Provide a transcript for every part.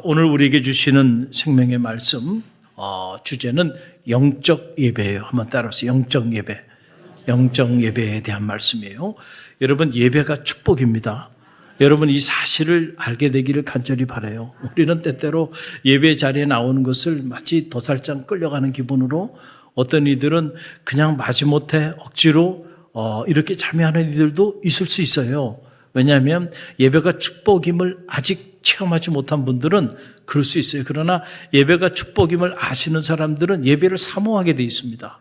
오늘 우리에게 주시는 생명의 말씀 주제는 영적 예배예요. 한번 따라서 영적 예배. 영적 예배에 대한 말씀이에요. 여러분, 예배가 축복입니다. 여러분, 이 사실을 알게 되기를 간절히 바라요. 우리는 때때로 예배 자리에 나오는 것을 마치 도살장 끌려가는 기분으로, 어떤 이들은 그냥 마지못해 억지로 이렇게 참여하는 이들도 있을 수 있어요. 왜냐하면 예배가 축복임을 아직 체험하지 못한 분들은 그럴 수 있어요. 그러나 예배가 축복임을 아시는 사람들은 예배를 사모하게 돼 있습니다.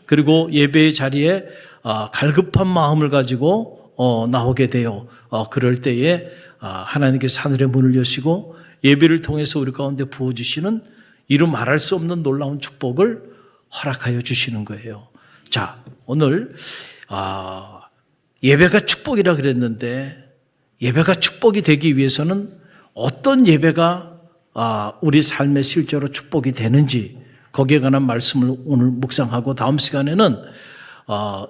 그리고 예배의 자리에 갈급한 마음을 가지고 나오게 돼요. 그럴 때에 하나님께서 하늘의 문을 여시고 예배를 통해서 우리 가운데 부어주시는 이루 말할 수 없는 놀라운 축복을 허락하여 주시는 거예요. 자, 오늘 예배가 축복이라 그랬는데, 예배가 축복이 되기 위해서는 어떤 예배가 우리 삶의 실제로 축복이 되는지, 거기에 관한 말씀을 오늘 묵상하고, 다음 시간에는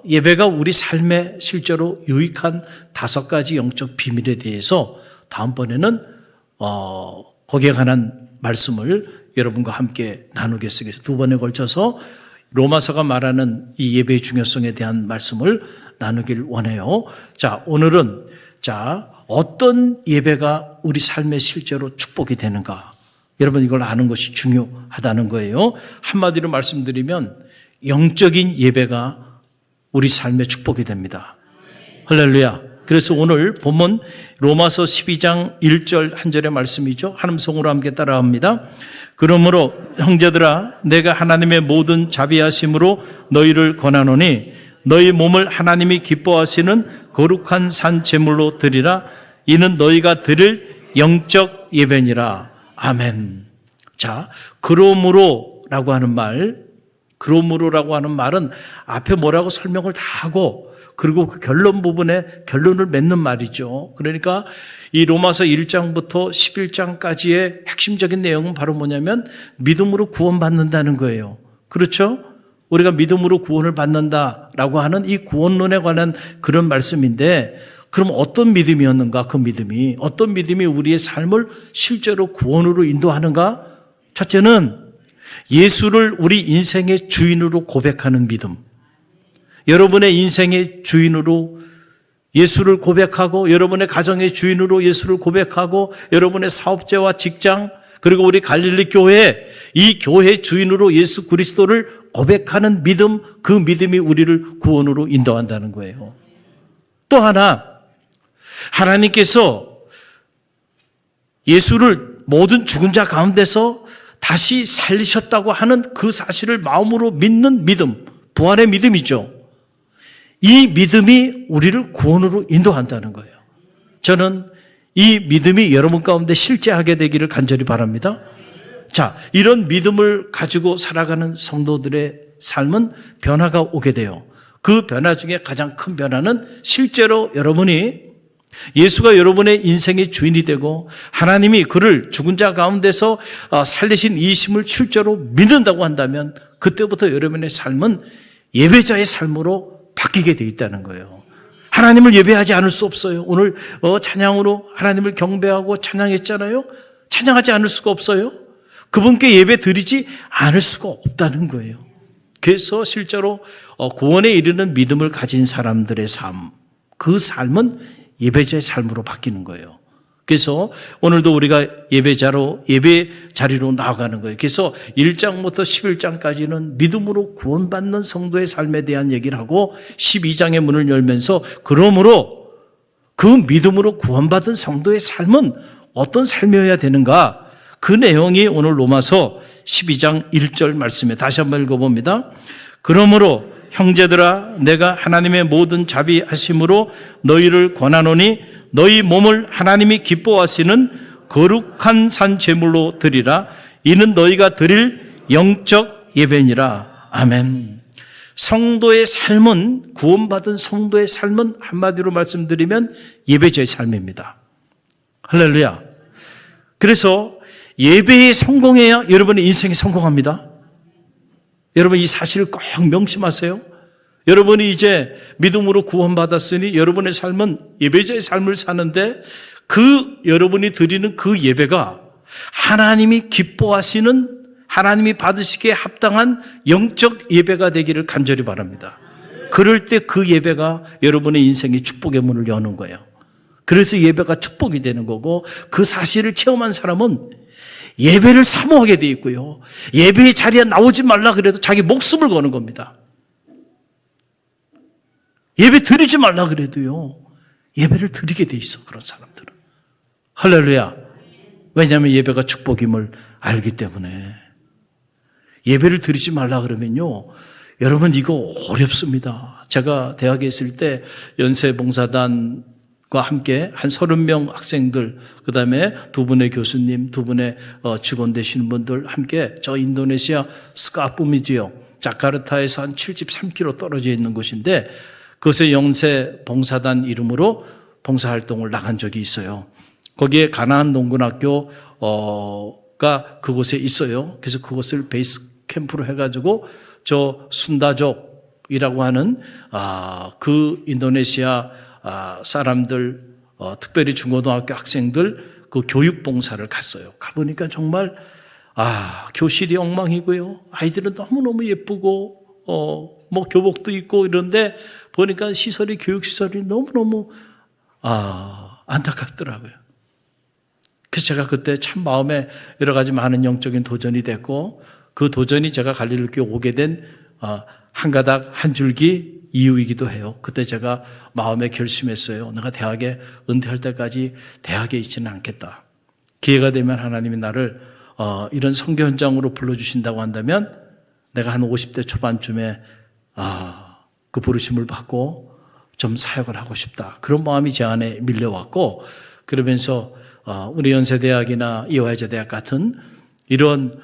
예배가 우리 삶에 실제로 유익한 5가지 영적 비밀에 대해서 다음번에는 거기에 관한 말씀을 여러분과 함께 나누겠습니다. 2번에 걸쳐서 로마서가 말하는 이 예배의 중요성에 대한 말씀을 나누길 원해요. 자, 오늘은 어떤 예배가 우리 삶에 실제로 축복이 되는가? 여러분, 이걸 아는 것이 중요하다는 거예요. 한마디로 말씀드리면 영적인 예배가 우리 삶에 축복이 됩니다. 할렐루야. 그래서 오늘 본문 로마서 12장 1절 한 절의 말씀이죠. 한음성으로 함께 따라합니다. 그러므로 형제들아, 내가 하나님의 모든 자비하심으로 너희를 권하노니 너희 몸을 하나님이 기뻐하시는 거룩한 산 제물로 드리라. 이는 너희가 드릴 영적 예배니라. 아멘. 자, 그러므로라고 하는 말은 앞에 뭐라고 설명을 다 하고, 그리고 그 결론 부분에 결론을 맺는 말이죠. 그러니까 이 로마서 1장부터 11장까지의 핵심적인 내용은 바로 뭐냐면 믿음으로 구원받는다는 거예요. 그렇죠? 우리가 믿음으로 구원을 받는다라고 하는 이 구원론에 관한 그런 말씀인데, 그럼 어떤 믿음이었는가? 그 믿음이 어떤 믿음이 우리의 삶을 실제로 구원으로 인도하는가? 첫째는 예수를 우리 인생의 주인으로 고백하는 믿음. 여러분의 인생의 주인으로 예수를 고백하고, 여러분의 가정의 주인으로 예수를 고백하고, 여러분의 사업체와 직장, 그리고 우리 갈릴리 교회, 이 교회 주인으로 예수 그리스도를 고백하는 믿음, 그 믿음이 우리를 구원으로 인도한다는 거예요. 또 하나, 하나님께서 예수를 모든 죽은 자 가운데서 다시 살리셨다고 하는 그 사실을 마음으로 믿는 믿음, 부활의 믿음이죠. 이 믿음이 우리를 구원으로 인도한다는 거예요. 저는 이 믿음이 여러분 가운데 실제하게 되기를 간절히 바랍니다. 자, 이런 믿음을 가지고 살아가는 성도들의 삶은 변화가 오게 돼요. 그 변화 중에 가장 큰 변화는 실제로 여러분이 예수가 여러분의 인생의 주인이 되고 하나님이 그를 죽은 자 가운데서 살리신 이 힘을 실제로 믿는다고 한다면, 그때부터 여러분의 삶은 예배자의 삶으로 바뀌게 돼 있다는 거예요. 하나님을 예배하지 않을 수 없어요. 오늘 찬양으로 하나님을 경배하고 찬양했잖아요. 찬양하지 않을 수가 없어요. 그분께 예배 드리지 않을 수가 없다는 거예요. 그래서 실제로 구원에 이르는 믿음을 가진 사람들의 삶, 그 삶은 예배자의 삶으로 바뀌는 거예요. 그래서 오늘도 우리가 예배 자리로 나아가는 거예요. 그래서 1장부터 11장까지는 믿음으로 구원받는 성도의 삶에 대한 얘기를 하고, 12장의 문을 열면서 그러므로 그 믿음으로 구원받은 성도의 삶은 어떤 삶이어야 되는가? 그 내용이 오늘 로마서 12장 1절 말씀에 다시 한번 읽어봅니다. 그러므로 형제들아, 내가 하나님의 모든 자비하심으로 너희를 권하노니 너희 몸을 하나님이 기뻐하시는 거룩한 산 제물로 드리라. 이는 너희가 드릴 영적 예배니라. 아멘. 성도의 삶은, 구원받은 성도의 삶은 한마디로 말씀드리면 예배자의 삶입니다. 할렐루야. 그래서 예배에 성공해야 여러분의 인생이 성공합니다. 여러분, 이 사실을 꼭 명심하세요. 여러분이 이제 믿음으로 구원받았으니 여러분의 삶은 예배자의 삶을 사는데, 그 여러분이 드리는 그 예배가 하나님이 기뻐하시는, 하나님이 받으시기에 합당한 영적 예배가 되기를 간절히 바랍니다. 그럴 때 그 예배가 여러분의 인생의 축복의 문을 여는 거예요. 그래서 예배가 축복이 되는 거고, 그 사실을 체험한 사람은 예배를 사모하게 돼 있고요. 예배의 자리에 나오지 말라 그래도 자기 목숨을 거는 겁니다. 예배 드리지 말라 그래도요, 예배를 드리게 돼 있어, 그런 사람들은. 할렐루야. 왜냐하면 예배가 축복임을 알기 때문에. 예배를 드리지 말라 그러면요, 여러분 이거 어렵습니다. 제가 대학에 있을 때 연세봉사단과 함께 한 30명 학생들, 그 다음에 두 분의 교수님, 두 분의 직원 되시는 분들 함께 저 인도네시아 스카푸미 지역, 자카르타에서 한 73km 떨어져 있는 곳인데, 그것의 연세봉사단 이름으로 봉사활동을 나간 적이 있어요. 거기에 가나안 농군학교가 그곳에 있어요. 그래서 그것을 베이스 캠프로 해가지고 저 순다족이라고 하는 그 인도네시아 사람들, 특별히 중고등학교 학생들 그 교육 봉사를 갔어요. 가보니까 정말 교실이 엉망이고요. 아이들은 너무너무 예쁘고 뭐 교복도 입고 이런데 보니까 시설이, 교육시설이 너무너무 안타깝더라고요. 그래서 제가 그때 참 마음에 여러 가지 많은 영적인 도전이 됐고, 그 도전이 제가 갈릴리교회 오게 된 한 가닥 한 줄기 이유이기도 해요. 그때 제가 마음에 결심했어요. 내가 대학에 은퇴할 때까지 대학에 있지는 않겠다. 기회가 되면 하나님이 나를 이런 선교 현장으로 불러주신다고 한다면 내가 한 50대 초반쯤에 그 부르심을 받고 좀 사역을 하고 싶다. 그런 마음이 제 안에 밀려왔고, 그러면서 우리 연세대학이나 이화여자대학 같은 이런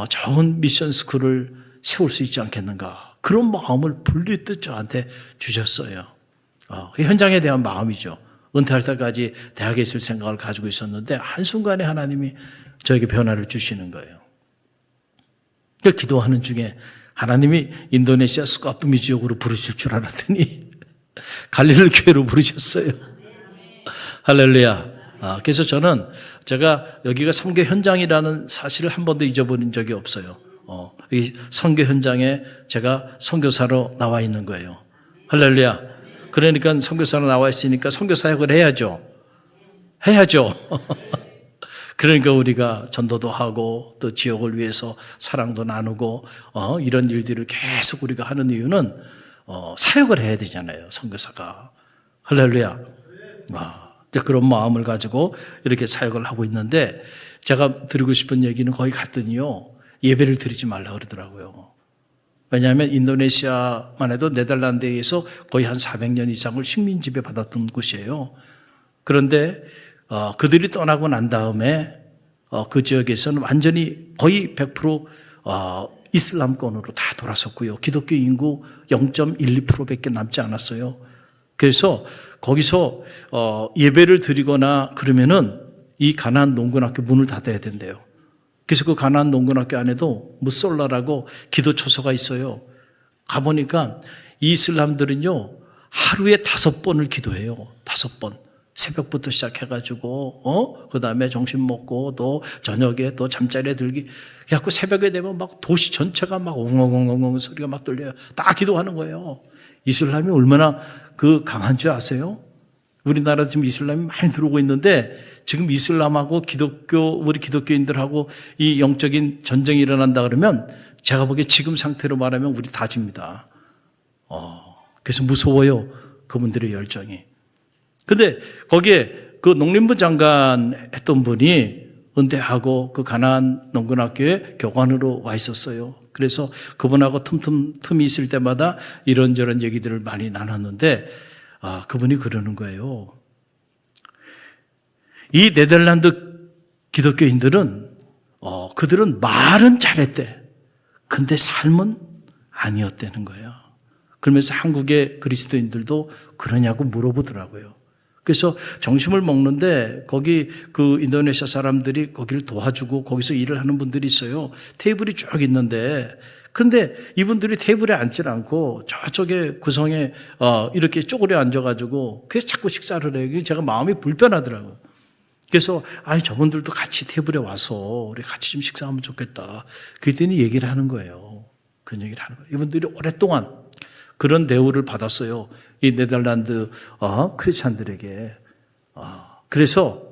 좋은 미션 스쿨을 세울 수 있지 않겠는가. 그런 마음을 불리듯 저한테 주셨어요. 현장에 대한 마음이죠. 은퇴할 때까지 대학에 있을 생각을 가지고 있었는데 한순간에 하나님이 저에게 변화를 주시는 거예요. 그러니까 기도하는 중에 하나님이 인도네시아 스카푸미 지역으로 부르실 줄 알았더니 갈릴리 교회로 부르셨어요. 할렐루야. 그래서 저는 제가 여기가 선교 현장이라는 사실을 한 번도 잊어버린 적이 없어요. 이 선교 현장에 제가 선교사로 나와 있는 거예요. 할렐루야. 그러니까 선교사로 나와 있으니까 선교 사역을 해야죠. 그러니까 우리가 전도도 하고 또 지역을 위해서 사랑도 나누고 이런 일들을 계속 우리가 하는 이유는 사역을 해야 되잖아요, 선교사가. 할렐루야. 그런 마음을 가지고 이렇게 사역을 하고 있는데, 제가 드리고 싶은 얘기는 거기 갔더니요, 예배를 드리지 말라 그러더라고요. 왜냐하면 인도네시아만 해도 네덜란드에서 거의 한 400년 이상을 식민 지배 받았던 곳이에요. 그런데 그들이 떠나고 난 다음에 그 지역에서는 완전히 거의 100% 이슬람권으로 다 돌아섰고요. 기독교 인구 0.12%밖에 남지 않았어요. 그래서 거기서 예배를 드리거나 그러면은 이 가나안 농군학교 문을 닫아야 된대요. 그래서 그 가나안 농군학교 안에도 무솔라라고 기도 초소가 있어요. 가보니까 이 이슬람들은요, 하루에 5번을 기도해요. 5번. 새벽부터 시작해가지고, 그 다음에 점심 먹고, 또 저녁에 또 잠자리에 들기. 그래갖고 새벽에 되면 막 도시 전체가 막 엉엉엉엉 소리가 막 들려요. 다 기도하는 거예요. 이슬람이 얼마나 그 강한 줄 아세요? 우리나라 지금 이슬람이 많이 들어오고 있는데, 지금 이슬람하고 우리 기독교인들하고 이 영적인 전쟁이 일어난다 그러면 제가 보기에 지금 상태로 말하면 우리 다 집니다. 그래서 무서워요, 그분들의 열정이. 근데 거기에 그 농림부 장관 했던 분이 은퇴하고 그 가나안 농군학교에 교관으로 와 있었어요. 그래서 그분하고 틈이 있을 때마다 이런저런 얘기들을 많이 나눴는데, 그분이 그러는 거예요. 이 네덜란드 기독교인들은 그들은 말은 잘했대. 근데 삶은 아니었다는 거예요. 그러면서 한국의 그리스도인들도 그러냐고 물어보더라고요. 그래서 점심을 먹는데 거기 그 인도네시아 사람들이 거기를 도와주고 거기서 일을 하는 분들이 있어요. 테이블이 쭉 있는데, 근데 이분들이 테이블에 앉질 않고 저쪽에 구성에 이렇게 쪼그려 앉아가지고 그게 자꾸 식사를 해요. 제가 마음이 불편하더라고요. 그래서 저분들도 같이 테이블에 와서 우리 같이 좀 식사하면 좋겠다. 그랬더니 얘기를 하는 거예요. 그런 얘기를 하는 거예요. 이분들이 오랫동안 그런 대우를 받았어요. 이 네덜란드 크리스찬들에게. 그래서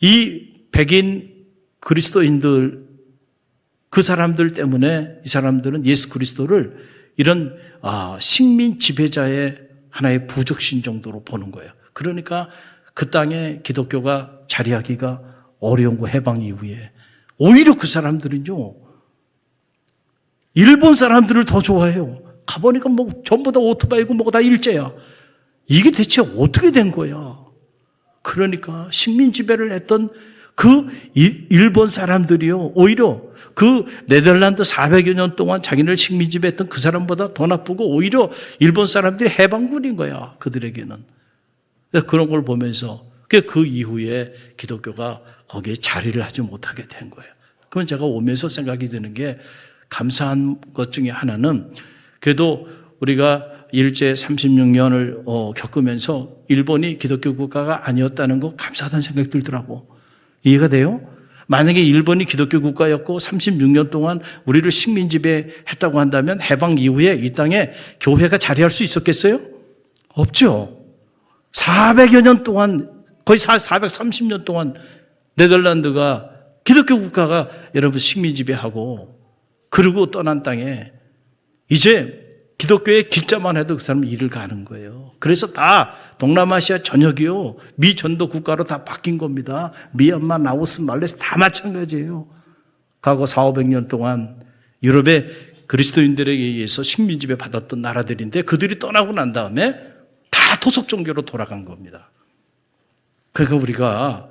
이 백인 그리스도인들, 그 사람들 때문에 이 사람들은 예수 그리스도를 이런 식민 지배자의 하나의 부적신 정도로 보는 거예요. 그러니까 그 땅에 기독교가 자리하기가 어려운 거, 해방 이후에. 오히려 그 사람들은요, 일본 사람들을 더 좋아해요. 가보니까 전부 다 오토바이고 뭐고 다 일제야. 이게 대체 어떻게 된 거야? 그러니까 식민 지배를 했던 그 일본 사람들이요, 오히려 그 네덜란드 400여 년 동안 자기를 식민 지배했던 그 사람보다 더 나쁘고 오히려 일본 사람들이 해방군인 거야, 그들에게는. 그런 걸 보면서 그 이후에 기독교가 거기에 자리를 하지 못하게 된 거예요. 그건 제가 오면서 생각이 드는 게 감사한 것 중에 하나는 그래도 우리가 일제 36년을 겪으면서 일본이 기독교 국가가 아니었다는 거 감사하다는 생각이 들더라고. 이해가 돼요? 만약에 일본이 기독교 국가였고 36년 동안 우리를 식민 지배했다고 한다면 해방 이후에 이 땅에 교회가 자리할 수 있었겠어요? 없죠. 400여 년 동안, 거의 430년 동안 네덜란드가 기독교 국가가 여러분 식민 지배하고 그러고 떠난 땅에 이제 기독교의 길자만 해도 그 사람은 일을 가는 거예요. 그래서 다 동남아시아 전역이요, 미전도 국가로 다 바뀐 겁니다. 미얀마, 라오스, 말레이시아 다 마찬가지예요. 과거 400~500년 동안 유럽의 그리스도인들에게 의해서 식민 지배 받았던 나라들인데 그들이 떠나고 난 다음에 다 토속 종교로 돌아간 겁니다. 그러니까 우리가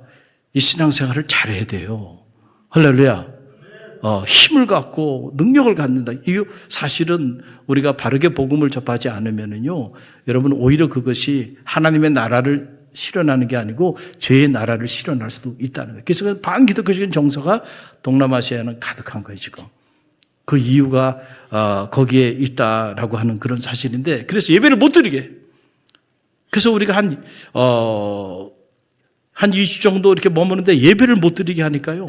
이 신앙생활을 잘해야 돼요. 할렐루야. 힘을 갖고 능력을 갖는다. 이게 사실은 우리가 바르게 복음을 접하지 않으면은요, 여러분 오히려 그것이 하나님의 나라를 실현하는 게 아니고 죄의 나라를 실현할 수도 있다는 거예요. 그래서 반기독교적인 정서가 동남아시아에는 가득한 거예요, 지금. 그 이유가 거기에 있다라고 하는 그런 사실인데, 그래서 예배를 못 드리게. 그래서 우리가 한 2주 정도 이렇게 머무는데 예배를 못 드리게 하니까요,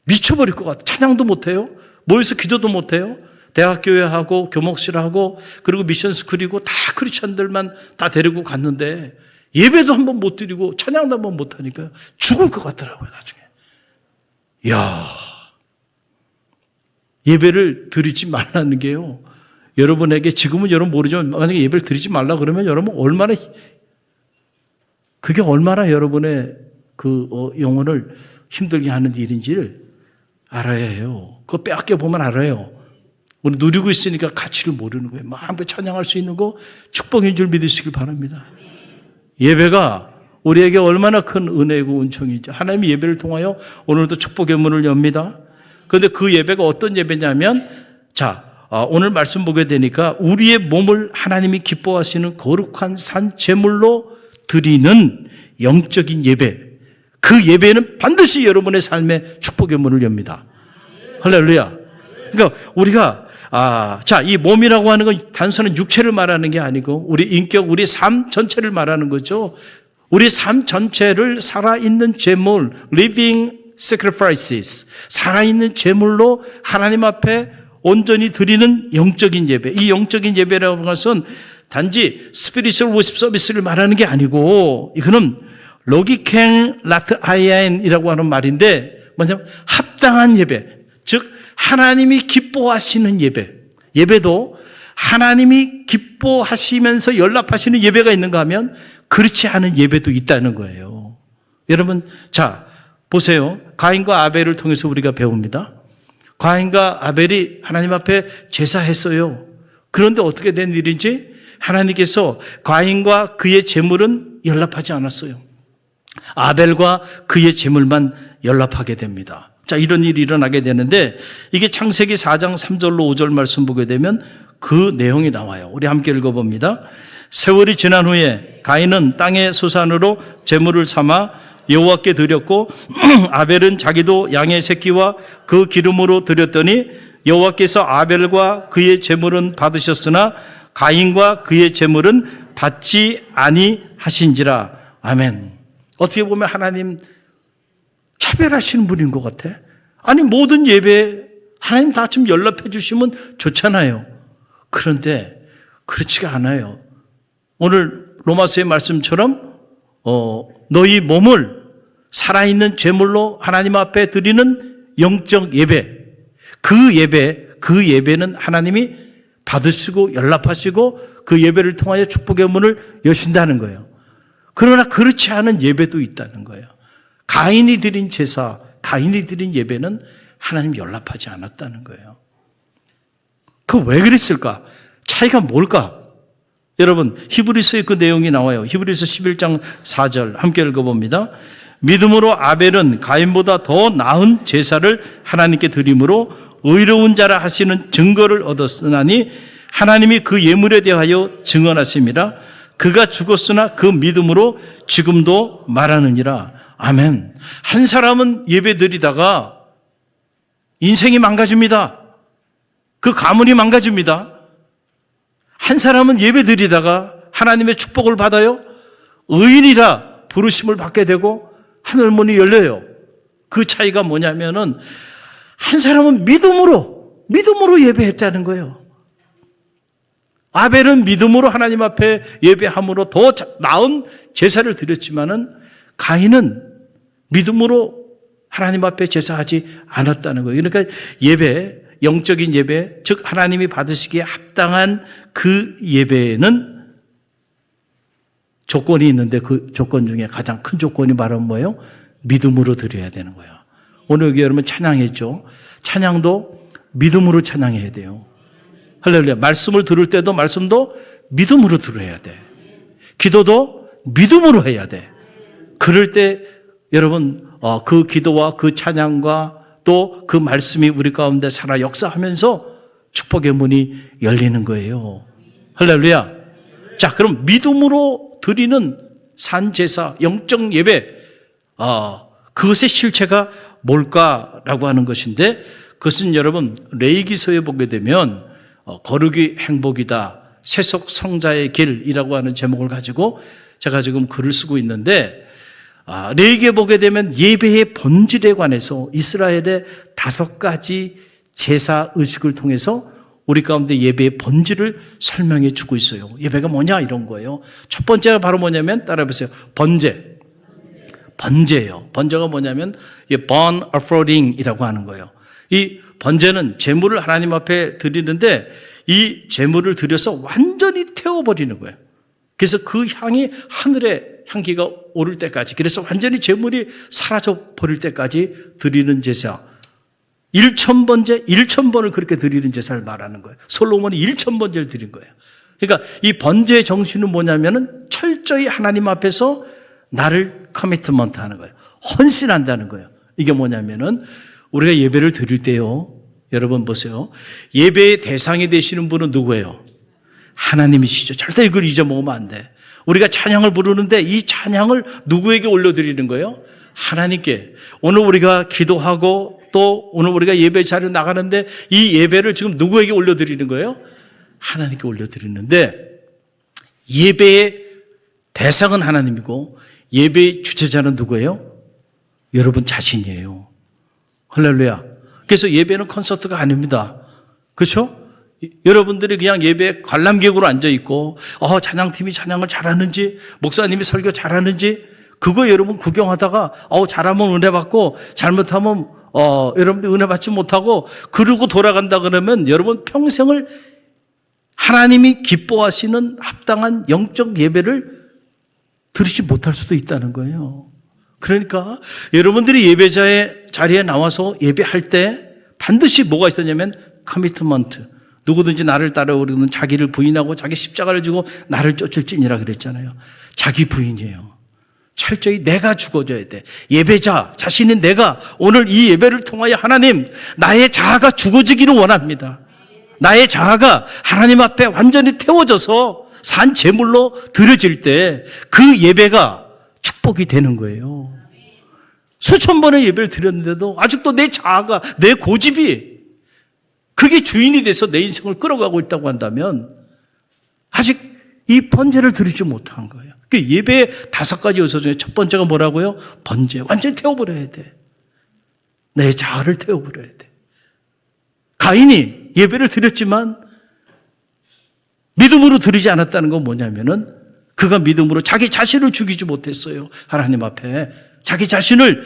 미쳐버릴 것 같아요. 찬양도 못해요. 모여서 기도도 못해요. 대학교회하고 교목실하고 그리고 미션스쿨이고 다 크리스천들만 다 데리고 갔는데 예배도 한번 못 드리고 찬양도 한번 못하니까 죽을 것 같더라고요, 나중에. 이야, 예배를 드리지 말라는 게요, 여러분에게 지금은 여러분 모르지만 만약에 예배를 드리지 말라 그러면 여러분 그게 얼마나 여러분의 그 영혼을 힘들게 하는 일인지를 알아야 해요. 그거 빼앗겨 보면 알아요. 우리 누리고 있으니까 가치를 모르는 거예요. 마음껏 찬양할 수 있는 거 축복인 줄 믿으시길 바랍니다. 예배가 우리에게 얼마나 큰 은혜고 은총이죠. 하나님이 예배를 통하여 오늘도 축복의 문을 엽니다. 그런데 그 예배가 어떤 예배냐면, 오늘 말씀 보게 되니까 우리의 몸을 하나님이 기뻐하시는 거룩한 산 제물로 드리는 영적인 예배. 그 예배는 반드시 여러분의 삶에 축복의 문을 엽니다. 할렐루야. 그러니까 우리가 이 몸이라고 하는 건 단순한 육체를 말하는 게 아니고 우리 인격, 우리 삶 전체를 말하는 거죠. 우리 삶 전체를 살아있는 제물, living sacrifices, 살아있는 제물로 하나님 앞에 온전히 드리는 영적인 예배. 이 영적인 예배라고 하는 것은 단지 spiritual worship 서비스를 말하는 게 아니고, 이거는 로기캥 라트 아이엔이라고 하는 말인데 뭐냐면 합당한 예배, 즉 하나님이 기뻐하시는 예배. 예배도 하나님이 기뻐하시면서 연락하시는 예배가 있는가 하면 그렇지 않은 예배도 있다는 거예요. 여러분, 보세요. 가인과 아벨을 통해서 우리가 배웁니다. 가인과 아벨이 하나님 앞에 제사했어요. 그런데 어떻게 된 일인지, 하나님께서 가인과 그의 제물은 연락하지 않았어요. 아벨과 그의 제물만 연락하게 됩니다. 이런 일이 일어나게 되는데, 이게 창세기 4장 3절로 5절 말씀 보게 되면 그 내용이 나와요. 우리 함께 읽어봅니다. 세월이 지난 후에 가인은 땅의 소산으로 제물을 삼아 여호와께 드렸고 아벨은 자기도 양의 새끼와 그 기름으로 드렸더니 여호와께서 아벨과 그의 제물은 받으셨으나 가인과 그의 제물은 받지 아니하신지라. 아멘. 어떻게 보면 하나님 차별하시는 분인 것 같아. 아니 모든 예배 하나님 다 좀 연락해 주시면 좋잖아요. 그런데 그렇지가 않아요. 오늘 로마서의 말씀처럼 너희 몸을 살아있는 제물로 하나님 앞에 드리는 영적 예배, 그 예배는 하나님이 받으시고 연락하시고 그 예배를 통하여 축복의 문을 여신다는 거예요. 그러나 그렇지 않은 예배도 있다는 거예요. 가인이 드린 제사, 가인이 드린 예배는 하나님 연락하지 않았다는 거예요. 그 왜 그랬을까? 차이가 뭘까? 여러분 히브리서의 그 내용이 나와요. 히브리서 11장 4절 함께 읽어봅니다. 믿음으로 아벨은 가인보다 더 나은 제사를 하나님께 드림으로 의로운 자라 하시는 증거를 얻었으나니 하나님이 그 예물에 대하여 증언하심이라. 그가 죽었으나 그 믿음으로 지금도 말하느니라. 아멘. 한 사람은 예배 드리다가 인생이 망가집니다. 그 가문이 망가집니다. 한 사람은 예배 드리다가 하나님의 축복을 받아요. 의인이라 부르심을 받게 되고 하늘문이 열려요. 그 차이가 뭐냐면은 한 사람은 믿음으로 예배했다는 거예요. 아벨은 믿음으로 하나님 앞에 예배함으로 더 나은 제사를 드렸지만은 가인은 믿음으로 하나님 앞에 제사하지 않았다는 거예요. 그러니까 예배, 영적인 예배, 즉 하나님이 받으시기에 합당한 그 예배는 조건이 있는데 그 조건 중에 가장 큰 조건이 바로 뭐예요? 믿음으로 드려야 되는 거예요. 오늘 여기 여러분 찬양했죠? 찬양도 믿음으로 찬양해야 돼요. 할렐루야. 말씀을 들을 때도 말씀도 믿음으로 들어야 돼. 기도도 믿음으로 해야 돼. 그럴 때 여러분 그 기도와 그 찬양과 또 그 말씀이 우리 가운데 살아 역사하면서 축복의 문이 열리는 거예요. 할렐루야. 자, 그럼 믿음으로 드리는 산제사, 영적 예배, 그것의 실체가 뭘까라고 하는 것인데, 그것은 여러분 레위기서에 보게 되면 거룩이 행복이다, 세속 성자의 길이라고 하는 제목을 가지고 제가 지금 글을 쓰고 있는데, 레위기에 보게 되면 예배의 본질에 관해서 이스라엘의 5가지 제사 의식을 통해서 우리 가운데 예배의 본질을 설명해 주고 있어요. 예배가 뭐냐 이런 거예요. 첫 번째가 바로 뭐냐면 따라해보세요. 번제예요. 번제가 뭐냐면 burnt offering이라고 하는 거예요. 이 번제는 제물을 하나님 앞에 드리는데 이 제물을 드려서 완전히 태워버리는 거예요. 그래서 그 향이 하늘에 향기가 오를 때까지, 그래서 완전히 제물이 사라져 버릴 때까지 드리는 제사. 1,000번제, 1,000번을 그렇게 드리는 제사를 말하는 거예요. 솔로몬이 1,000번제를 드린 거예요. 그러니까 이 번제의 정신은 뭐냐면은 철저히 하나님 앞에서 나를 커미트먼트 하는 거예요. 헌신한다는 거예요. 이게 뭐냐면은 우리가 예배를 드릴 때요. 여러분 보세요. 예배의 대상이 되시는 분은 누구예요? 하나님이시죠. 절대 이걸 잊어먹으면 안 돼. 우리가 찬양을 부르는데 이 찬양을 누구에게 올려드리는 거예요? 하나님께. 오늘 우리가 기도하고 또 오늘 우리가 예배 자리에 나가는데 이 예배를 지금 누구에게 올려드리는 거예요? 하나님께 올려드리는데 예배의 대상은 하나님이고 예배의 주체자는 누구예요? 여러분 자신이에요. 할렐루야. 그래서 예배는 콘서트가 아닙니다. 그렇죠? 여러분들이 그냥 예배 관람객으로 앉아있고 찬양팀이 찬양을 잘하는지 목사님이 설교 잘하는지 그거 여러분 구경하다가 잘하면 은혜 받고 잘못하면 여러분들 은혜 받지 못하고 그러고 돌아간다 그러면 여러분 평생을 하나님이 기뻐하시는 합당한 영적 예배를 드리지 못할 수도 있다는 거예요. 그러니까 여러분들이 예배자의 자리에 나와서 예배할 때 반드시 뭐가 있었냐면 커미트먼트. 누구든지 나를 따라오려는 자기를 부인하고 자기 십자가를 지고 나를 쫓을지니라 그랬잖아요. 자기 부인이에요. 철저히 내가 죽어져야 돼. 예배자 자신인 내가 오늘 이 예배를 통하여 하나님 나의 자아가 죽어지기를 원합니다. 나의 자아가 하나님 앞에 완전히 태워져서 산 제물로 드려질 때 그 예배가 축복이 되는 거예요. 수천 번의 예배를 드렸는데도 아직도 내 자아가 내 고집이 그게 주인이 돼서 내 인생을 끌어가고 있다고 한다면 아직 이 번제를 드리지 못한 거예요. 그 예배의 5가지 요소 중에 첫 번째가 뭐라고요? 번제. 완전히 태워버려야 돼. 내 자아를 태워버려야 돼. 가인이 예배를 드렸지만 믿음으로 드리지 않았다는 건 뭐냐면은 그가 믿음으로 자기 자신을 죽이지 못했어요. 하나님 앞에. 자기 자신을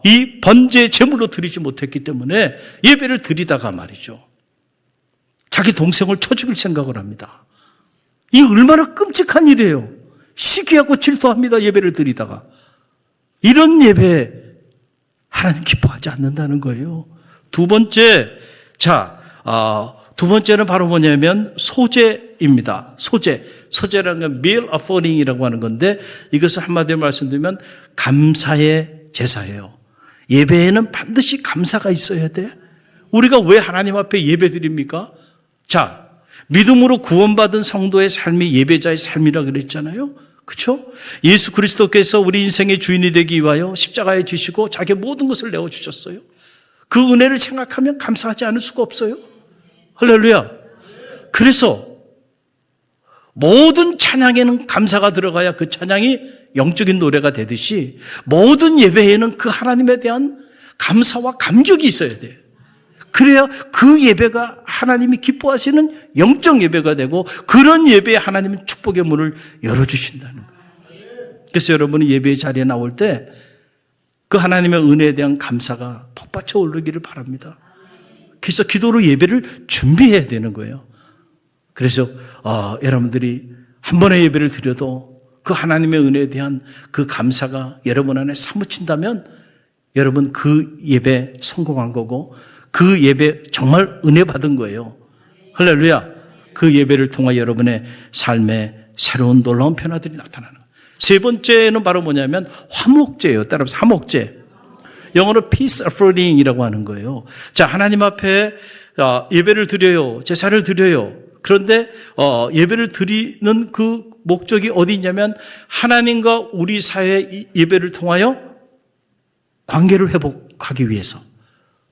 이 번제 제물로 드리지 못했기 때문에 예배를 드리다가 말이죠. 자기 동생을 쳐 죽일 생각을 합니다. 이 얼마나 끔찍한 일이에요. 시기하고 질투합니다. 예배를 드리다가. 이런 예배 하나님 기뻐하지 않는다는 거예요. 두 번째, 두 번째는 바로 뭐냐면 소제입니다. 소제라는 건 meal offering이라고 하는 건데 이것을 한마디로 말씀드리면 감사의 제사예요. 예배에는 반드시 감사가 있어야 돼. 우리가 왜 하나님 앞에 예배 드립니까? 자, 믿음으로 구원받은 성도의 삶이 예배자의 삶이라 그랬잖아요. 그렇죠? 예수 그리스도께서 우리 인생의 주인이 되기 위하여 십자가에 지시고 자기의 모든 것을 내어주셨어요. 그 은혜를 생각하면 감사하지 않을 수가 없어요. 할렐루야. 그래서 모든 찬양에는 감사가 들어가야 그 찬양이 영적인 노래가 되듯이 모든 예배에는 그 하나님에 대한 감사와 감격이 있어야 돼요. 그래야 그 예배가 하나님이 기뻐하시는 영적 예배가 되고 그런 예배에 하나님은 축복의 문을 열어주신다는 거예요. 그래서 여러분이 예배의 자리에 나올 때 그 하나님의 은혜에 대한 감사가 폭받쳐 오르기를 바랍니다. 그래서 기도로 예배를 준비해야 되는 거예요. 그래서 여러분들이 한 번의 예배를 드려도 그 하나님의 은혜에 대한 그 감사가 여러분 안에 사무친다면 여러분 그 예배 성공한 거고 그 예배 정말 은혜 받은 거예요. 할렐루야. 그 예배를 통해 여러분의 삶에 새로운 놀라운 변화들이 나타나는 거예요. 세 번째는 바로 뭐냐면 화목제예요. 따라서 화목제. 영어로 peace offering이라고 하는 거예요. 자, 하나님 앞에 예배를 드려요. 제사를 드려요. 그런데 예배를 드리는 그 목적이 어디 있냐면 하나님과 우리 사회의 예배를 통하여 관계를 회복하기 위해서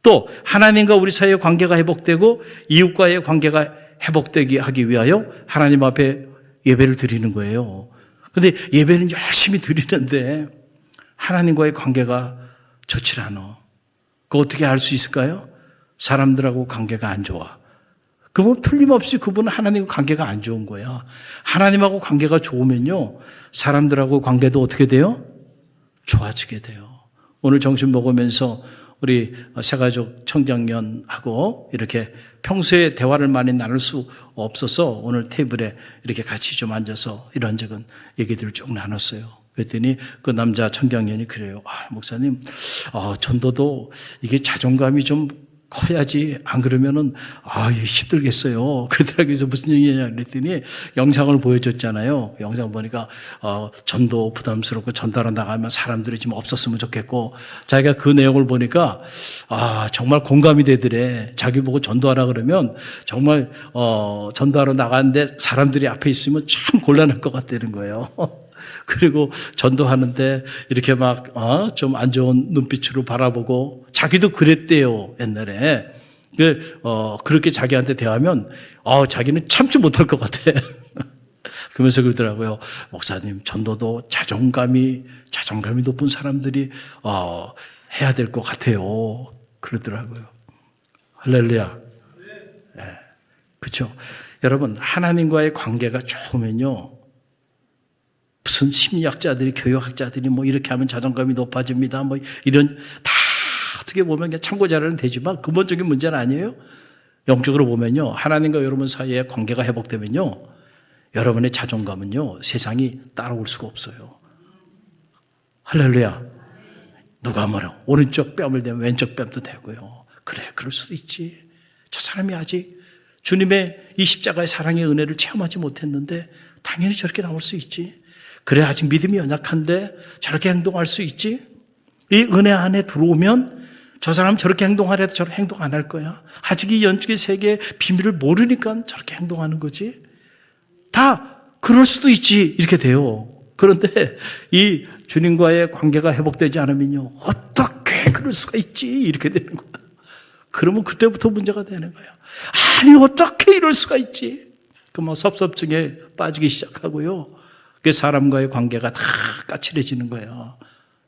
또 하나님과 우리 사이의 관계가 회복되고 이웃과의 관계가 회복되게 하기 위하여 하나님 앞에 예배를 드리는 거예요. 그런데 예배는 열심히 드리는데 하나님과의 관계가 좋지 않아. 그거 어떻게 알 수 있을까요? 사람들하고 관계가 안 좋아. 그건 틀림없이 그분은 하나님과 관계가 안 좋은 거야. 하나님하고 관계가 좋으면요 사람들하고 관계도 어떻게 돼요? 좋아지게 돼요. 오늘 점심 먹으면서 우리 새가족 청장년하고 이렇게 평소에 대화를 많이 나눌 수 없어서 오늘 테이블에 이렇게 같이 좀 앉아서 이런저런 얘기들을 쭉 나눴어요. 그랬더니 그 남자 청장년이 그래요. 목사님, 전도도 이게 자존감이 좀 커야지 안 그러면은 힘들겠어요. 그러더라고요. 그래서 무슨 얘기냐 그랬더니 영상을 보여줬잖아요. 영상 보니까 전도 부담스럽고 전도하러 나가면 사람들이 좀 없었으면 좋겠고 자기가 그 내용을 보니까 정말 공감이 되더래. 자기 보고 전도하라 그러면 정말 전도하러 나가는데 사람들이 앞에 있으면 참 곤란할 것 같다는 거예요. 그리고 전도하는데 이렇게 막 좀 안 좋은 눈빛으로 바라보고 자기도 그랬대요 옛날에. 그렇게 자기한테 대하면 자기는 참지 못할 것 같아. 그러면서 그러더라고요. 목사님 전도도 자존감이 높은 사람들이 해야 될 것 같아요. 그러더라고요. 할렐루야. 네. 그렇죠. 여러분 하나님과의 관계가 좋으면요. 무슨 심리학자들이 교육학자들이 뭐 이렇게 하면 자존감이 높아집니다. 뭐 이런 다 어떻게 보면 그냥 참고 자료는 되지만 근본적인 문제는 아니에요. 영적으로 보면요. 하나님과 여러분 사이에 관계가 회복되면요. 여러분의 자존감은요. 세상이 따라올 수가 없어요. 할렐루야. 누가 뭐라 오른쪽 뺨을 대면 왼쪽 뺨도 되고요. 그래 그럴 수도 있지. 저 사람이 아직 주님의 이 십자가의 사랑의 은혜를 체험하지 못했는데 당연히 저렇게 나올 수 있지. 그래 아직 믿음이 연약한데 저렇게 행동할 수 있지? 이 은혜 안에 들어오면 저 사람 저렇게 행동하려도 저렇게 행동 안 할 거야. 아직 이 연적의 세계의 비밀을 모르니까 저렇게 행동하는 거지. 다 그럴 수도 있지 이렇게 돼요. 그런데 이 주님과의 관계가 회복되지 않으면요. 어떻게 그럴 수가 있지 이렇게 되는 거야. 그러면 그때부터 문제가 되는 거야. 아니 어떻게 이럴 수가 있지. 그 뭐 섭섭증에 빠지기 시작하고요. 그 사람과의 관계가 다 까칠해지는 거예요.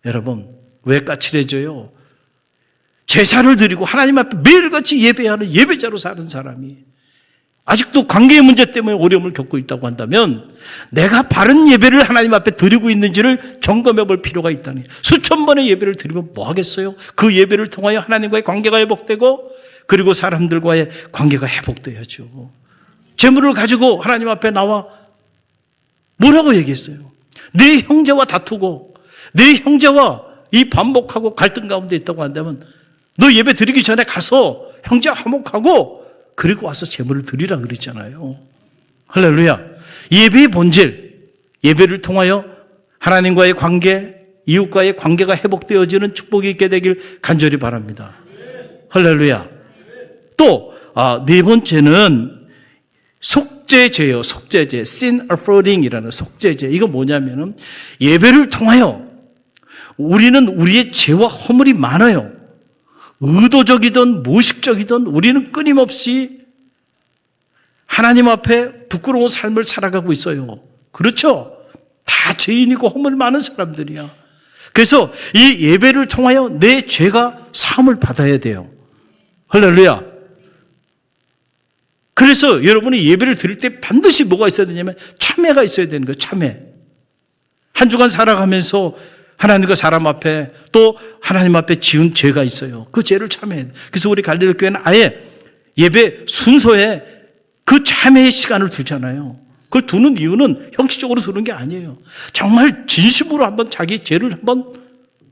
여러분, 왜 까칠해져요? 제사를 드리고 하나님 앞에 매일같이 예배하는 예배자로 사는 사람이 아직도 관계의 문제 때문에 어려움을 겪고 있다고 한다면 내가 바른 예배를 하나님 앞에 드리고 있는지를 점검해 볼 필요가 있다니. 수천 번의 예배를 드리면 뭐 하겠어요? 그 예배를 통하여 하나님과의 관계가 회복되고 그리고 사람들과의 관계가 회복돼야죠. 재물을 가지고 하나님 앞에 나와 뭐라고 얘기했어요? 내 형제와 다투고 내 형제와 이 반목하고 갈등 가운데 있다고 한다면 너 예배 드리기 전에 가서 형제와 화목하고 그리고 와서 제물을 드리라 그랬잖아요. 할렐루야. 예배의 본질, 예배를 통하여 하나님과의 관계, 이웃과의 관계가 회복되어지는 축복이 있게 되길 간절히 바랍니다. 할렐루야. 또 네 번째는 속죄제요. 속죄제, sin offering이라는 속죄제. 이거 뭐냐면은 예배를 통하여 우리는 우리의 죄와 허물이 많아요. 의도적이든 무의식적이든 우리는 끊임없이 하나님 앞에 부끄러운 삶을 살아가고 있어요. 그렇죠? 다 죄인이고 허물 많은 사람들이야. 그래서 이 예배를 통하여 내 죄가 사함을 받아야 돼요. 할렐루야. 그래서 여러분이 예배를 드릴 때 반드시 뭐가 있어야 되냐면 참회가 있어야 되는 거예요. 참회. 한 주간 살아가면서 하나님과 사람 앞에 또 하나님 앞에 지은 죄가 있어요. 그 죄를 참회해야 돼요. 그래서 우리 갈릴리 교회는 아예 예배 순서에 그 참회의 시간을 두잖아요. 그걸 두는 이유는 형식적으로 두는 게 아니에요. 정말 진심으로 한번 자기 죄를 한번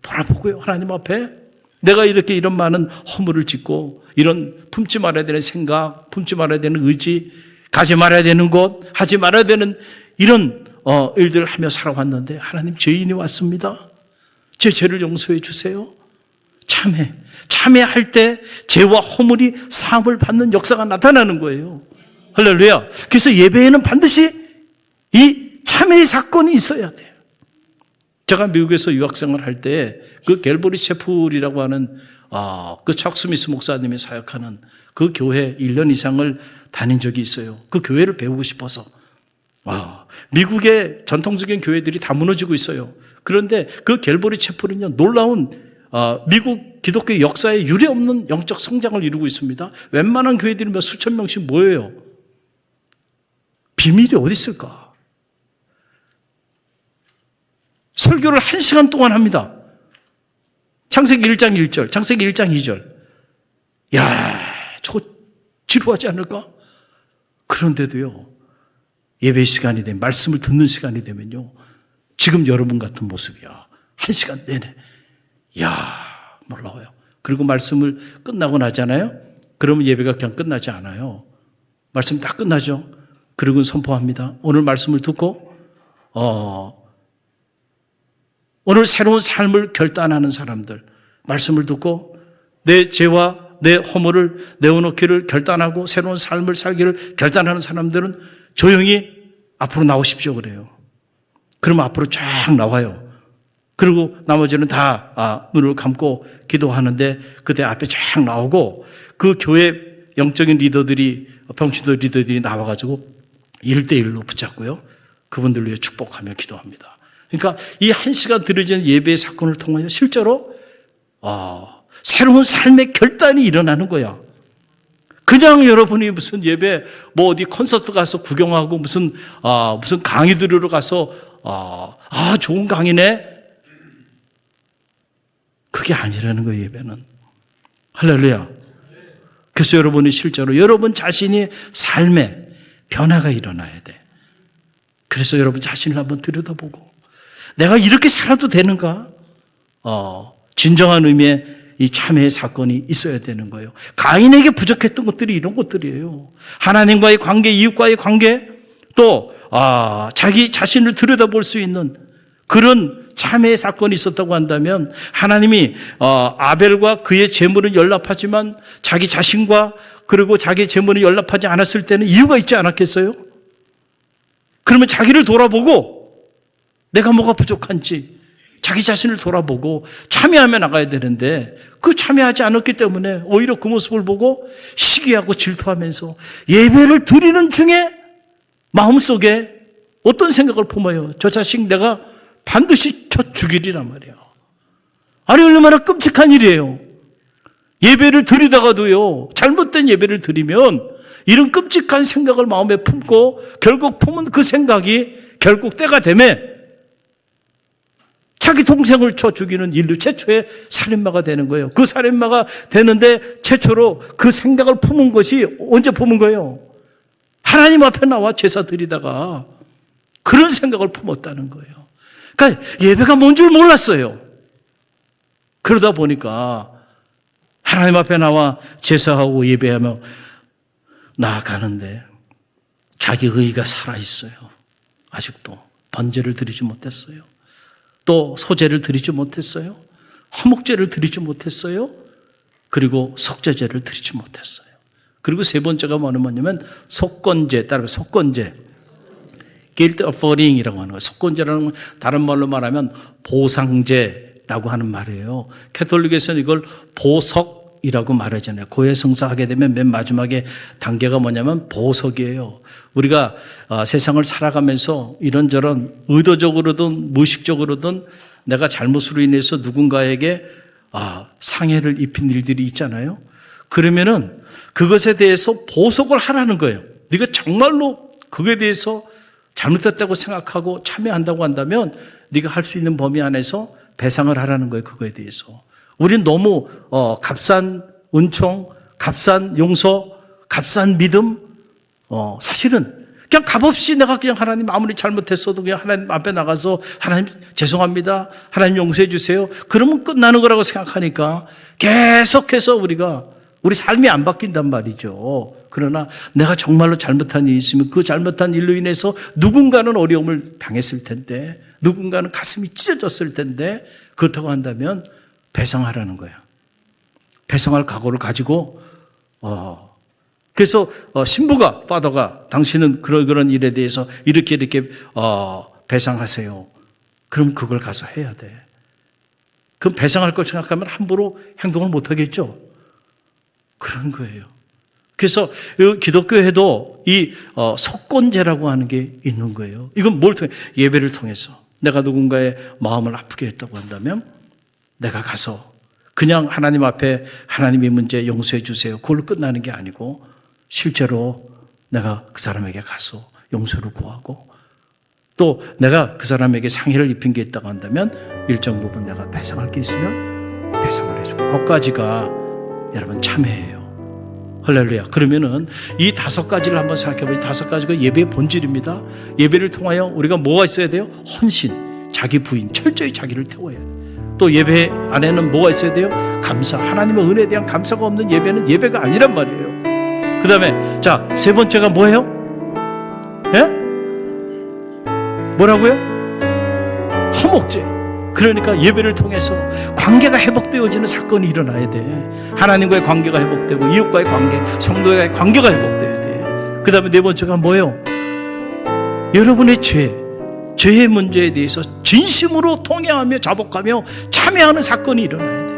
돌아보고요. 하나님 앞에 내가 이렇게 이런 많은 허물을 짓고 이런 품지 말아야 되는 생각, 품지 말아야 되는 의지, 가지 말아야 되는 것, 하지 말아야 되는 이런 일들을 하며 살아왔는데 하나님 죄인이 왔습니다. 제 죄를 용서해 주세요. 참회. 참회할 때 죄와 허물이 사함을 받는 역사가 나타나는 거예요. 할렐루야. 그래서 예배에는 반드시 이 참회의 사건이 있어야 돼요. 제가 미국에서 유학생활을 할 때 그 갤버리 채플이라고 하는 그 척 스미스 목사님이 사역하는 그 교회 1년 이상을 다닌 적이 있어요. 그 교회를 배우고 싶어서. 미국의 전통적인 교회들이 다 무너지고 있어요. 그런데 그 갤버리 채플은요, 놀라운 미국 기독교 역사에 유례없는 영적 성장을 이루고 있습니다. 웬만한 교회들이 몇 수천 명씩 모여요. 비밀이 어디 있을까? 설교를 1시간 동안 합니다. 창세기 1장 1절, 창세기 1장 2절. 야, 저거 지루하지 않을까? 그런데도요, 예배 시간이 되면, 말씀을 듣는 시간이 되면요, 지금 여러분 같은 모습이야. 1시간 내내. 이야, 놀라워요. 그리고 말씀을 끝나고 나잖아요. 그러면 예배가 그냥 끝나지 않아요. 말씀 다 끝나죠. 그리고 선포합니다. 오늘 말씀을 듣고 오늘 새로운 삶을 결단하는 사람들, 말씀을 듣고 내 죄와 내 허물을 내어놓기를 결단하고 새로운 삶을 살기를 결단하는 사람들은 조용히 앞으로 나오십시오 그래요. 그러면 앞으로 쫙 나와요. 그리고 나머지는 다 눈을 감고 기도하는데 그때 앞에 쫙 나오고 그 교회 영적인 리더들이, 병신도 리더들이 나와가지고 1대1로 붙잡고요. 그분들 위해 축복하며 기도합니다. 그러니까 이 1시간 드려지는 예배의 사건을 통하여 실제로 새로운 삶의 결단이 일어나는 거야. 그냥 여러분이 무슨 예배 어디 콘서트 가서 구경하고 무슨 강의 들으러 가서 좋은 강의네. 그게 아니라는 거예요, 예배는. 할렐루야. 그래서 여러분이 실제로 여러분 자신이 삶에 변화가 일어나야 돼. 그래서 여러분 자신을 한번 들여다보고 내가 이렇게 살아도 되는가? 진정한 의미의 이 참회의 사건이 있어야 되는 거예요. 가인에게 부족했던 것들이 이런 것들이에요. 하나님과의 관계, 이웃과의 관계, 또 자기 자신을 들여다볼 수 있는 그런 참회의 사건이 있었다고 한다면 하나님이 아벨과 그의 재물은 연락하지만 자기 자신과 그리고 자기 재물은 연락하지 않았을 때는 이유가 있지 않았겠어요? 그러면 자기를 돌아보고 내가 뭐가 부족한지 자기 자신을 돌아보고 참여하며 나가야 되는데 그 참여하지 않았기 때문에 오히려 그 모습을 보고 시기하고 질투하면서 예배를 드리는 중에 마음속에 어떤 생각을 품어요? 저 자식 내가 반드시 쳐 죽이리란 말이에요. 아니, 얼마나 끔찍한 일이에요. 예배를 드리다가도요, 잘못된 예배를 드리면 이런 끔찍한 생각을 마음에 품고 결국 품은 그 생각이 결국 때가 되면 자기 동생을 쳐 죽이는 인류 최초의 살인마가 되는 거예요. 그 살인마가 되는데 최초로 그 생각을 품은 것이 언제 품은 거예요? 하나님 앞에 나와 제사 드리다가 그런 생각을 품었다는 거예요. 그러니까 예배가 뭔 줄 몰랐어요. 그러다 보니까 하나님 앞에 나와 제사하고 예배하며 나아가는데 자기 의의가 살아있어요. 아직도 번제를 드리지 못했어요. 또 소제를 드리지 못했어요. 화목제를 드리지 못했어요. 그리고 속죄제를 드리지 못했어요. 그리고 세 번째가 뭐냐면 속건제, 따라서 속건제, guilt offering이라고 하는 거예요. 속건제라는 건 다른 말로 말하면 보상제라고 하는 말이에요. 캐톨릭에서는 이걸 보석이라고 말하잖아요. 고해성사 하게 되면 맨 마지막에 단계가 뭐냐면 보석이에요. 우리가 세상을 살아가면서 이런저런 의도적으로든 무의식적으로든 내가 잘못으로 인해서 누군가에게 상해를 입힌 일들이 있잖아요. 그러면은 그것에 대해서 보석을 하라는 거예요. 네가 정말로 그거에 대해서 잘못했다고 생각하고 참여한다고 한다면 네가 할 수 있는 범위 안에서 배상을 하라는 거예요. 그거에 대해서. 우리는 너무 값싼 은총, 값싼 용서, 값싼 믿음, 사실은 그냥 값없이 내가 그냥 하나님 아무리 잘못했어도 그냥 하나님 앞에 나가서 하나님 죄송합니다. 하나님 용서해 주세요. 그러면 끝나는 거라고 생각하니까 계속해서 우리 삶이 안 바뀐단 말이죠. 그러나 내가 정말로 잘못한 일이 있으면 그 잘못한 일로 인해서 누군가는 어려움을 당했을 텐데, 누군가는 가슴이 찢어졌을 텐데, 그렇다고 한다면 배상하라는 거야. 배상할 각오를 가지고 그래서 신부가, 파더가 당신은 그런 일에 대해서 이렇게 배상하세요. 그럼 그걸 가서 해야 돼. 그럼 배상할 걸 생각하면 함부로 행동을 못 하겠죠. 그런 거예요. 그래서 기독교에도 이 속건제라고 하는 게 있는 거예요. 이건 뭘 통해? 예배를 통해서 내가 누군가의 마음을 아프게 했다고 한다면 내가 가서 그냥 하나님 앞에 하나님의 문제 용서해 주세요. 그걸로 끝나는 게 아니고 실제로 내가 그 사람에게 가서 용서를 구하고 또 내가 그 사람에게 상해를 입힌 게 있다고 한다면 일정 부분 내가 배상할 게 있으면 배상을 해주고 그것까지가 여러분 참회예요. 할렐루야. 그러면은 이 5가지를 한번 생각해보세요. 5가지가 예배의 본질입니다. 예배를 통하여 우리가 뭐가 있어야 돼요? 헌신, 자기 부인, 철저히 자기를 태워야 돼요. 또 예배 안에는 뭐가 있어야 돼요? 감사. 하나님의 은혜에 대한 감사가 없는 예배는 예배가 아니란 말이에요. 그 다음에 자, 3번째가 뭐예요? 예? 뭐라고요? 화목제. 그러니까 예배를 통해서 관계가 회복되어지는 사건이 일어나야 돼. 하나님과의 관계가 회복되고 이웃과의 관계, 성도와의 관계가 회복되어야 돼. 그 다음에 4번째가 뭐예요? 여러분의 죄의 문제에 대해서 진심으로 통회하며 자복하며 참여하는 사건이 일어나야 돼.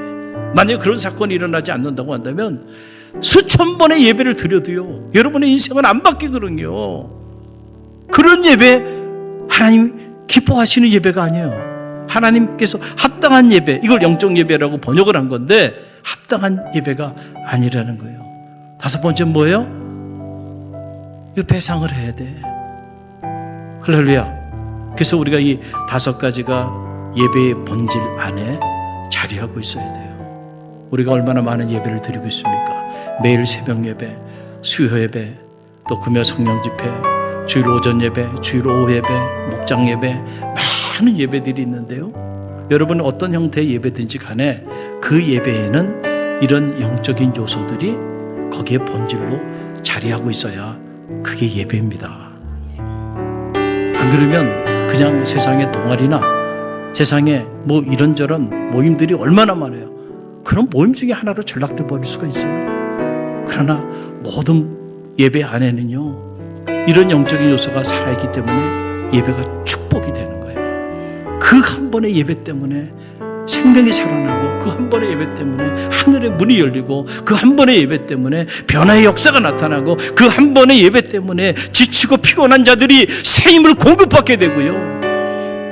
만약에 그런 사건이 일어나지 않는다고 한다면 수천 번의 예배를 드려도요, 여러분의 인생은 안 바뀌거든요. 그런 예배, 하나님 기뻐하시는 예배가 아니에요. 하나님께서 합당한 예배, 이걸 영적 예배라고 번역을 한 건데 합당한 예배가 아니라는 거예요. 5번째는 뭐예요? 이거 배상을 해야 돼. 할렐루야. 그래서 우리가 이 5가지가 예배의 본질 안에 자리하고 있어야 돼요. 우리가 얼마나 많은 예배를 드리고 있습니까? 매일 새벽 예배, 수요 예배, 또 금요 성령 집회, 주일 오전 예배, 주일 오후 예배, 목장 예배, 많은 예배들이 있는데요. 여러분은 어떤 형태의 예배든지 간에 그 예배에는 이런 영적인 요소들이 거기에 본질로 자리하고 있어야 그게 예배입니다. 안 그러면 그냥 세상의 동아리나 세상에 뭐 이런저런 모임들이 얼마나 많아요. 그런 모임 중에 하나로 전락돼 버릴 수가 있어요. 그러나 모든 예배 안에는요, 이런 영적인 요소가 살아있기 때문에 예배가 축복이 되는 거예요. 그 한 번의 예배 때문에 생명이 살아나고 그 한 번의 예배 때문에 하늘의 문이 열리고 그 한 번의 예배 때문에 변화의 역사가 나타나고 그 한 번의 예배 때문에 지치고 피곤한 자들이 새 힘을 공급받게 되고요.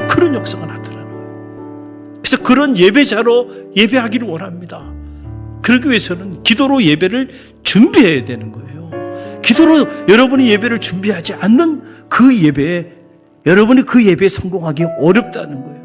그런 역사가 나타나는 거예요. 그래서 그런 예배자로 예배하기를 원합니다. 그러기 위해서는 기도로 예배를 준비해야 되는 거예요. 기도로 여러분이 예배를 준비하지 않는 그 예배에 여러분이 그 예배에 성공하기 어렵다는 거예요.